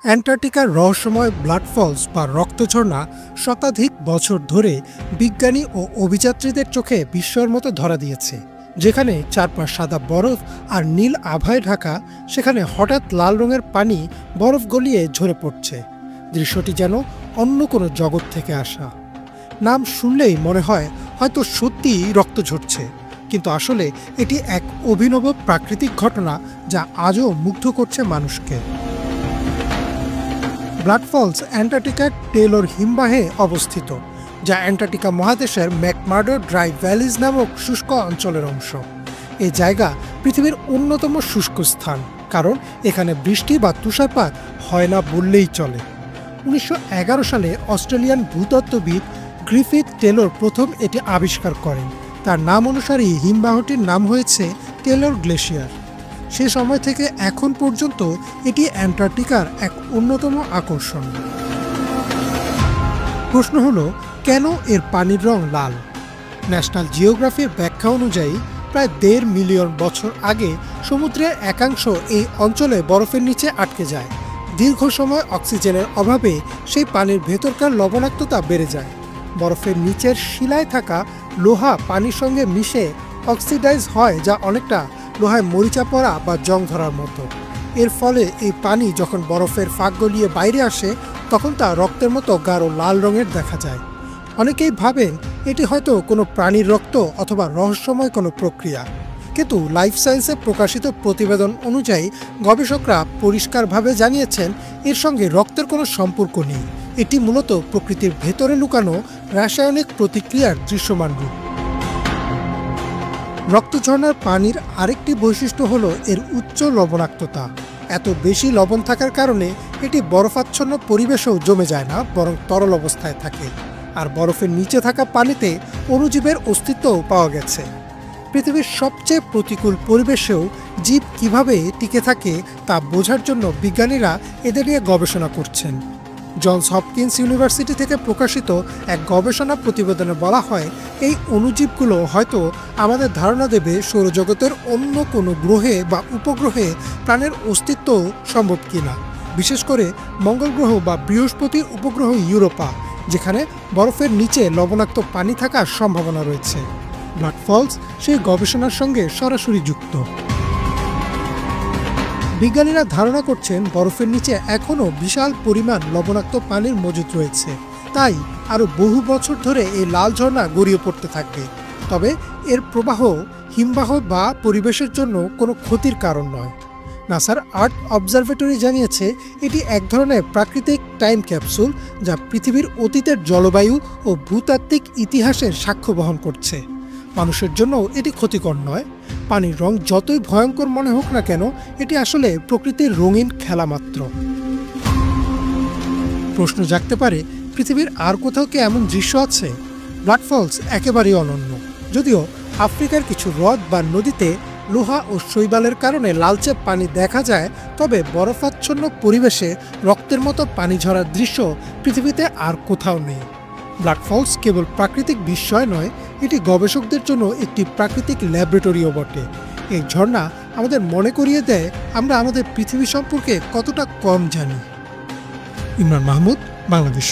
অ্যান্টার্কটিকার রহস্যময় blood false বা রক্তঝর্ণা শতাধিক বছর ধরে বিজ্ঞানী ও অভিযাত্রীদের চোখে বিস্ময়ের মতো ধরা দিয়েছে। যেখানে চারপাশ সাদা বরফ আর নীল আভায় ঢাকা, সেখানে হঠাৎ লাল রঙের পানি বরফ গলিয়ে ঝরে পড়ছে। দৃশ্যটি যেন অন্য কোনো জগৎ থেকে আসা। নাম শুনলেই মনে হয় হয়তো সত্যিই রক্ত ঝরছে, কিন্তু আসলে এটি এক অভিনব প্রাকৃতিক ঘটনা যা আজও মুগ্ধ করছে মানুষকে। ব্লাড ফলস অ্যান্টার্কটিকার টেলর হিমবাহে অবস্থিত, যা অ্যান্টার্কটিকা মহাদেশের ম্যাকমার্ডো ড্রাই ভ্যালিজ নামক শুষ্ক অঞ্চলের অংশ। এই জায়গা পৃথিবীর অন্যতম শুষ্ক স্থান, কারণ এখানে বৃষ্টি বা তুষারপাত হয় না বললেই চলে। 1911 সালে অস্ট্রেলিয়ান ভূতত্ত্ববিদ গ্রিফিথ টেলর প্রথম এটি আবিষ্কার করেন। তার নাম অনুসারেই হিমবাহটির নাম হয়েছে টেলর গ্লেশিয়ার। সে সময় থেকে এখন পর্যন্ত এটি অ্যান্টার্কটিকার এক অন্যতম আকর্ষণ। প্রশ্ন হলো, কেন এর পানির রং লাল? ন্যাশনাল জিওগ্রাফির ব্যাখ্যা অনুযায়ী প্রায় 1.5 মিলিয়ন বছর আগে সমুদ্রের একাংশ এই অঞ্চলে বরফের নিচে আটকে যায়। দীর্ঘ সময় অক্সিজেনের অভাবে সেই পানির ভেতরকার লবণাক্ততা বেড়ে যায়। বরফের নিচের শিলায় থাকা লোহা পানির সঙ্গে মিশে অক্সিডাইজ হয়, যা অনেকটা লোহায় মরিচা পড়া বা জং ধরার মতো। এর ফলে এই পানি যখন বরফের ফাঁক গলিয়ে বাইরে আসে, তখন তা রক্তের মতো গাঢ় লাল রঙের দেখা যায়। অনেকেই ভাবেন এটি হয়তো কোনো প্রাণীর রক্ত অথবা রহস্যময় কোনো প্রক্রিয়া, কিন্তু লাইফ সায়েন্সে প্রকাশিত প্রতিবেদন অনুযায়ী গবেষকরা পরিষ্কারভাবে জানিয়েছেন এর সঙ্গে রক্তের কোনো সম্পর্ক নেই। এটি মূলত প্রকৃতির ভেতরে লুকানো রাসায়নিক প্রতিক্রিয়ার দৃশ্যমান রূপ। রক্তঝর্ণার পানির আরেকটি বৈশিষ্ট্য হলো এর উচ্চ লবণাক্ততা। এত বেশি লবণ থাকার কারণে এটি বরফাচ্ছন্ন পরিবেশেও জমে যায় না, বরং তরল অবস্থায় থাকে। আর বরফের নিচে থাকা পানিতে অণুজীবের অস্তিত্বও পাওয়া গেছে। পৃথিবীর সবচেয়ে প্রতিকূল পরিবেশেও জীব কিভাবে টিকে থাকে তা বোঝার জন্য বিজ্ঞানীরা এদের নিয়ে গবেষণা করছেন। জনস হপকিন্স ইউনিভার্সিটি থেকে প্রকাশিত এক গবেষণা প্রতিবেদনে বলা হয়, এই অণুজীবগুলো হয়তো আমাদের ধারণা দেবে সৌরজগতের অন্য কোনো গ্রহে বা উপগ্রহে প্রাণের অস্তিত্ব সম্ভব কিনা, বিশেষ করে মঙ্গল গ্রহ বা বৃহস্পতির উপগ্রহ ইউরোপা, যেখানে বরফের নিচে লবণাক্ত পানি থাকার সম্ভাবনা রয়েছে। ব্লাড ফলস সেই গবেষণার সঙ্গে সরাসরি যুক্ত। বিজ্ঞানীরা ধারণা করছেন বরফের নিচে এখনও বিশাল পরিমাণ লবণাক্ত পানির মজুদ রয়েছে, তাই আরও বহু বছর ধরে এই লাল ঝর্ণা গড়িয়ে পড়তে থাকবে। তবে এর প্রবাহ হিমবাহ বা পরিবেশের জন্য কোনো ক্ষতির কারণ নয়। নাসার আর্থ অবজারভেটরি জানিয়েছে এটি এক ধরনের প্রাকৃতিক টাইম ক্যাপসুল, যা পৃথিবীর অতীতের জলবায়ু ও ভূতাত্ত্বিক ইতিহাসের সাক্ষ্য বহন করছে। মানুষের জন্য এটি ক্ষতিকর নয়। পানির রং যতই ভয়ঙ্কর মনে হোক না কেন, এটি আসলে প্রকৃতির রঙিন খেলা মাত্র। প্রশ্ন জাগতে পারে, পৃথিবীর আর কোথাও কি এমন দৃশ্য আছে? ব্লাড ফলস একেবারেই অনন্য। যদিও আফ্রিকার কিছু হ্রদ বা নদীতে লোহা ও শৈবালের কারণে লালচে পানি দেখা যায়, তবে বরফাচ্ছন্ন পরিবেশে রক্তের মতো পানি ঝরার দৃশ্য পৃথিবীতে আর কোথাও নেই। ব্লাড ফলস কেবল প্রাকৃতিক বিস্ময় নয়, এটি গবেষকদের জন্য একটি প্রাকৃতিক ল্যাবরেটরিও বটে। এই ঝর্ণা আমাদের মনে করিয়ে দেয় আমরা আমাদের পৃথিবী সম্পর্কে কতটা কম জানি। ইমরান মাহমুদ, বাংলাদেশ।